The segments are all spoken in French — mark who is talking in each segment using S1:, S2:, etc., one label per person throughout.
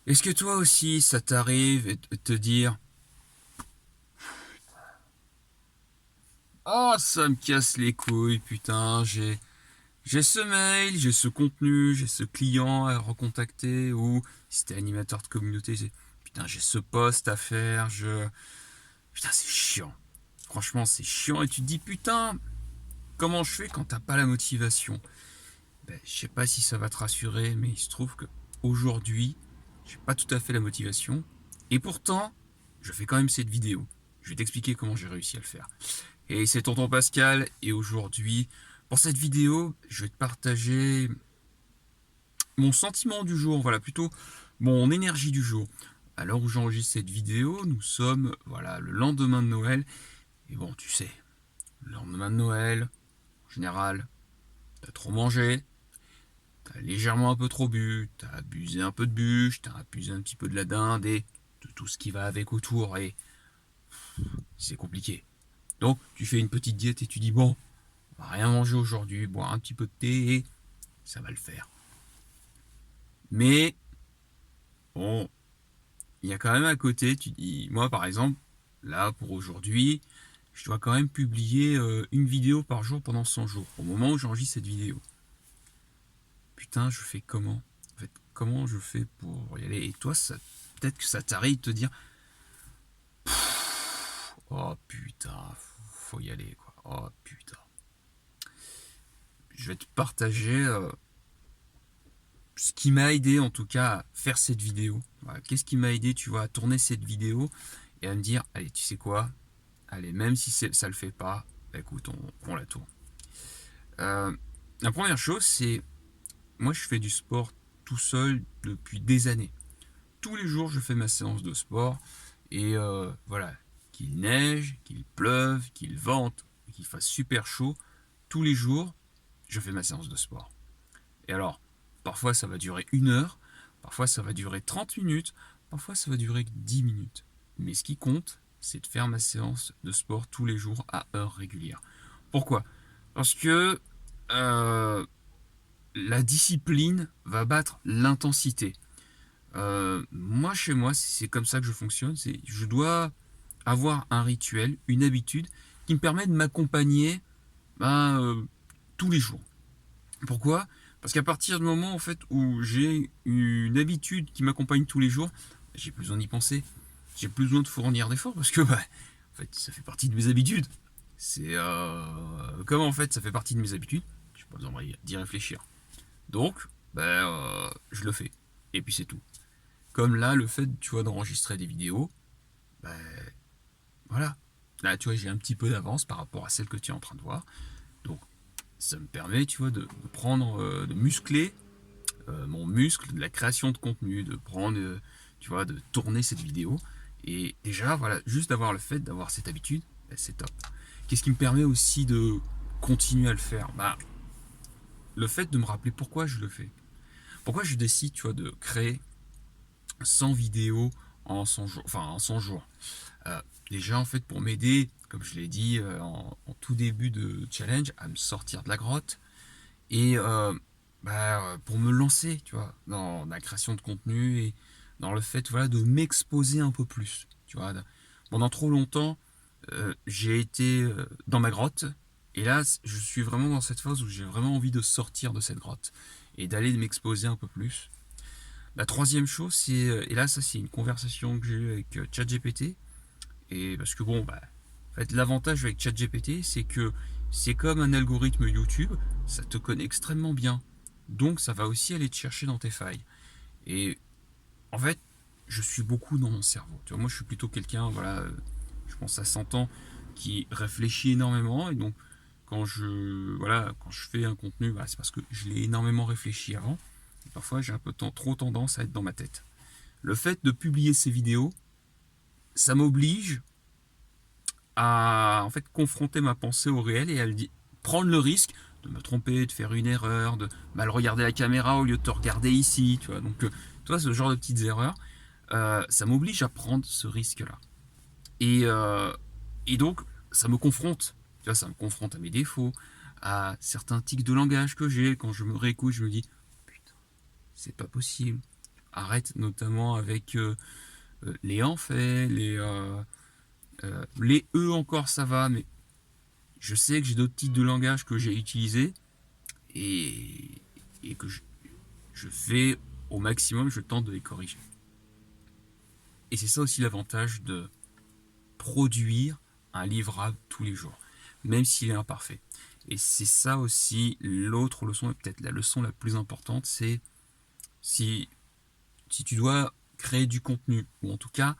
S1: Est-ce que toi aussi, ça t'arrive de te dire «Oh, ça me casse les couilles, putain, j'ai ce mail, j'ai ce contenu, j'ai ce client à recontacter» ou si t'es animateur de communauté, c'est «Putain, j'ai ce post à faire, Putain, c'est chiant. Franchement, c'est chiant» et tu te dis «Putain, comment je fais quand t'as pas la motivation?» Ben, je sais pas si ça va te rassurer, mais il se trouve que aujourd'hui, j'ai pas tout à fait la motivation. Et pourtant, je fais quand même cette vidéo. Je vais t'expliquer comment j'ai réussi à le faire. Et c'est tonton Pascal, et aujourd'hui, pour cette vidéo, je vais te partager mon sentiment du jour, voilà, plutôt mon énergie du jour. À l'heure où j'enregistre cette vidéo, nous sommes, voilà, le lendemain de Noël. Et bon, tu sais, le lendemain de Noël, en général, t'as trop mangé, t'as légèrement un peu trop bu, t'as abusé un peu de bûche, t'as abusé un petit peu de la dinde et de tout ce qui va avec autour, et c'est compliqué. Donc tu fais une petite diète et tu dis bon, on va rien manger aujourd'hui, boire un petit peu de thé et ça va le faire. Mais bon, il y a quand même à côté, tu dis, moi par exemple, là pour aujourd'hui, je dois quand même publier une vidéo par jour pendant 100 jours, au moment où j'enregistre cette vidéo. Putain, je fais comment? En fait, comment je fais pour y aller? Et toi, peut-être que ça t'arrive de te dire, oh putain, faut y aller quoi. Oh putain. Je vais te partager ce qui m'a aidé en tout cas à faire cette vidéo. Voilà. Qu'est-ce qui m'a aidé, tu vois, à tourner cette vidéo et à me dire, allez, tu sais quoi? Allez, même si ça le fait pas, bah, écoute, on la tourne. Euh, la première chose, c'est, moi je fais du sport tout seul depuis des années. Tous les jours, je fais ma séance de sport et voilà, qu'il neige, qu'il pleuve, qu'il vente, qu'il fasse super chaud, tous les jours, je fais ma séance de sport. Et alors, parfois ça va durer 1 heure, parfois ça va durer 30 minutes, parfois ça va durer 10 minutes. Mais ce qui compte, c'est de faire ma séance de sport tous les jours à heure régulière. Pourquoi? Parce que euh, la discipline va battre l'intensité. Moi, chez moi, c'est comme ça que je fonctionne. Je dois avoir un rituel, une habitude qui me permet de m'accompagner ben, tous les jours. Pourquoi? Parce qu'à partir du moment en fait où j'ai une habitude qui m'accompagne tous les jours, j'ai plus besoin d'y penser. J'ai plus besoin de fournir d'efforts parce que bah, en fait, ça fait partie de mes habitudes. C'est comment en fait ça fait partie de mes habitudes. J'ai pas besoin d'y réfléchir. Donc, je le fais. Et puis c'est tout. Comme là, le fait, tu vois, d'enregistrer des vidéos, ben voilà. Là, tu vois, j'ai un petit peu d'avance par rapport à celle que tu es en train de voir. Donc, ça me permet, tu vois, de prendre, de muscler mon muscle de la création de contenu, de prendre, tu vois, de tourner cette vidéo. Et déjà, voilà, juste d'avoir le fait d'avoir cette habitude, ben, c'est top. Qu'est-ce qui me permet aussi de continuer à le faire? Bah, le fait de me rappeler pourquoi je le fais. Pourquoi je décide, tu vois, de créer 100 vidéos en 100 jours. Enfin, en 100 jours. Euh, Déjà, en fait, pour m'aider, comme je l'ai dit en tout début de challenge, à me sortir de la grotte et pour me lancer, tu vois, dans la création de contenu et dans le fait, voilà, de m'exposer un peu plus, tu vois. Pendant trop longtemps, j'ai été dans ma grotte et là, je suis vraiment dans cette phase où j'ai vraiment envie de sortir de cette grotte et d'aller m'exposer un peu plus. La troisième chose, c'est, et là, ça, c'est une conversation que j'ai eue avec ChatGPT. Et parce que bon, en fait, l'avantage avec ChatGPT, c'est que c'est comme un algorithme YouTube, ça te connaît extrêmement bien. Donc, ça va aussi aller te chercher dans tes failles. Et en fait, je suis beaucoup dans mon cerveau. Tu vois, moi, je suis plutôt quelqu'un, voilà, je pense à 100 ans, qui réfléchit énormément. Et donc, quand je fais un contenu, c'est parce que je l'ai énormément réfléchi avant. Et parfois, j'ai un peu trop tendance à être dans ma tête. Le fait de publier ces vidéos, ça m'oblige à en fait confronter ma pensée au réel et à prendre le risque de me tromper, de faire une erreur, de mal regarder la caméra au lieu de te regarder ici, tu vois. Donc, tu vois, ce genre de petites erreurs, ça m'oblige à prendre ce risque-là. Et, euh, et donc, ça me confronte, tu vois, ça me confronte à mes défauts, à certains tics de langage que j'ai. Quand je me réécoute, je me dis, putain, c'est pas possible. Arrête notamment avec les en fait, les E encore ça va, mais je sais que j'ai d'autres types de langage que j'ai utilisés et que je fais au maximum, je tente de les corriger. Et c'est ça aussi l'avantage de produire un livrable tous les jours, même s'il est imparfait. Et c'est ça aussi l'autre leçon, et peut-être la leçon la plus importante, c'est si tu dois créer du contenu, ou en tout cas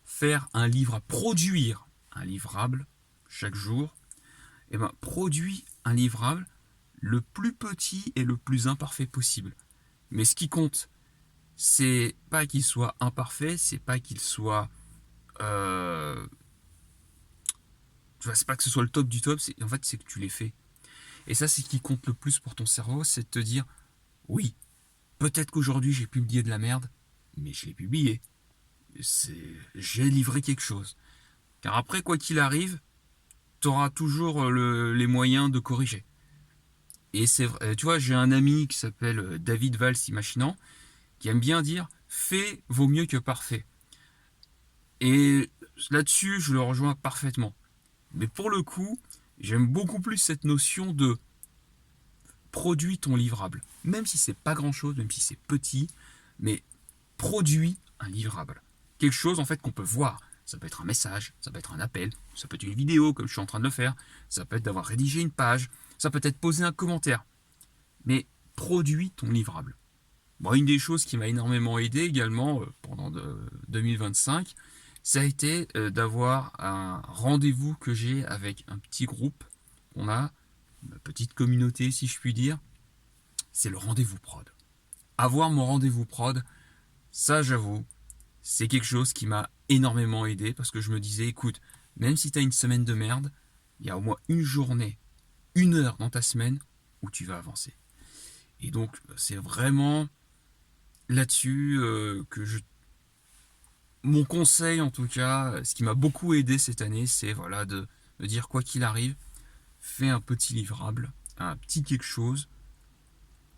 S1: faire un livre, produire un livrable chaque jour, et ben produis un livrable le plus petit et le plus imparfait possible. Mais ce qui compte, c'est pas qu'il soit imparfait, c'est pas qu'il soit c'est pas que ce soit le top du top, en fait c'est que tu l'aies fait. Et ça c'est ce qui compte le plus pour ton cerveau, c'est de te dire oui, peut-être qu'aujourd'hui j'ai publié de la merde, mais je l'ai publié. J'ai livré quelque chose. Car après, quoi qu'il arrive, tu auras toujours les moyens de corriger. Et c'est vrai, tu vois, j'ai un ami qui s'appelle David Valls Imaginant, qui aime bien dire fait vaut mieux que parfait. Et là-dessus, je le rejoins parfaitement. Mais pour le coup, j'aime beaucoup plus cette notion de produis ton livrable. Même si c'est pas grand-chose, même si c'est petit, mais produis un livrable. Quelque chose en fait qu'on peut voir. Ça peut être un message, ça peut être un appel, ça peut être une vidéo comme je suis en train de le faire, ça peut être d'avoir rédigé une page, ça peut être poser un commentaire. Mais produis ton livrable. Bon, une des choses qui m'a énormément aidé également pendant 2025, ça a été d'avoir un rendez-vous que j'ai avec un petit groupe qu'on a, une petite communauté si je puis dire, c'est le rendez-vous prod. Avoir mon rendez-vous prod, ça j'avoue, c'est quelque chose qui m'a énormément aidé parce que je me disais, écoute, même si tu as une semaine de merde, il y a au moins une journée, une heure dans ta semaine où tu vas avancer. Et donc, c'est vraiment là-dessus que mon conseil en tout cas, ce qui m'a beaucoup aidé cette année, c'est voilà de me dire quoi qu'il arrive, fais un petit livrable, un petit quelque chose,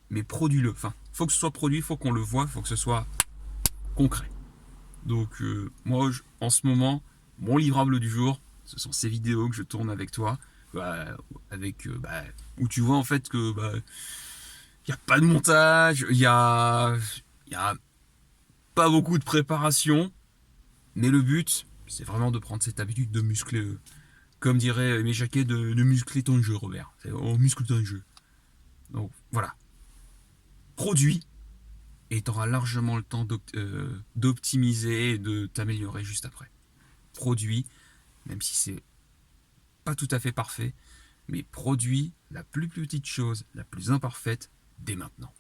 S1: mais produis-le. Enfin, faut que ce soit produit, faut qu'on le voit, faut que ce soit concret. Donc moi, en ce moment, mon livrable du jour, ce sont ces vidéos que je tourne avec toi, où tu vois en fait que y a pas de montage, y a pas beaucoup de préparation, mais le but, c'est vraiment de prendre cette habitude de muscler, comme dirait mes jaquets, de muscler ton jeu, Robert. On muscle ton jeu. Donc voilà, produit et tu auras largement le temps d'optimiser et de t'améliorer juste après. Produit, même si c'est pas tout à fait parfait, mais produit la plus petite chose, la plus imparfaite, dès maintenant.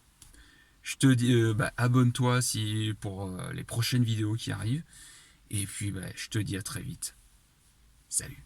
S1: Je te dis, abonne-toi pour les prochaines vidéos qui arrivent. Et puis, je te dis à très vite. Salut.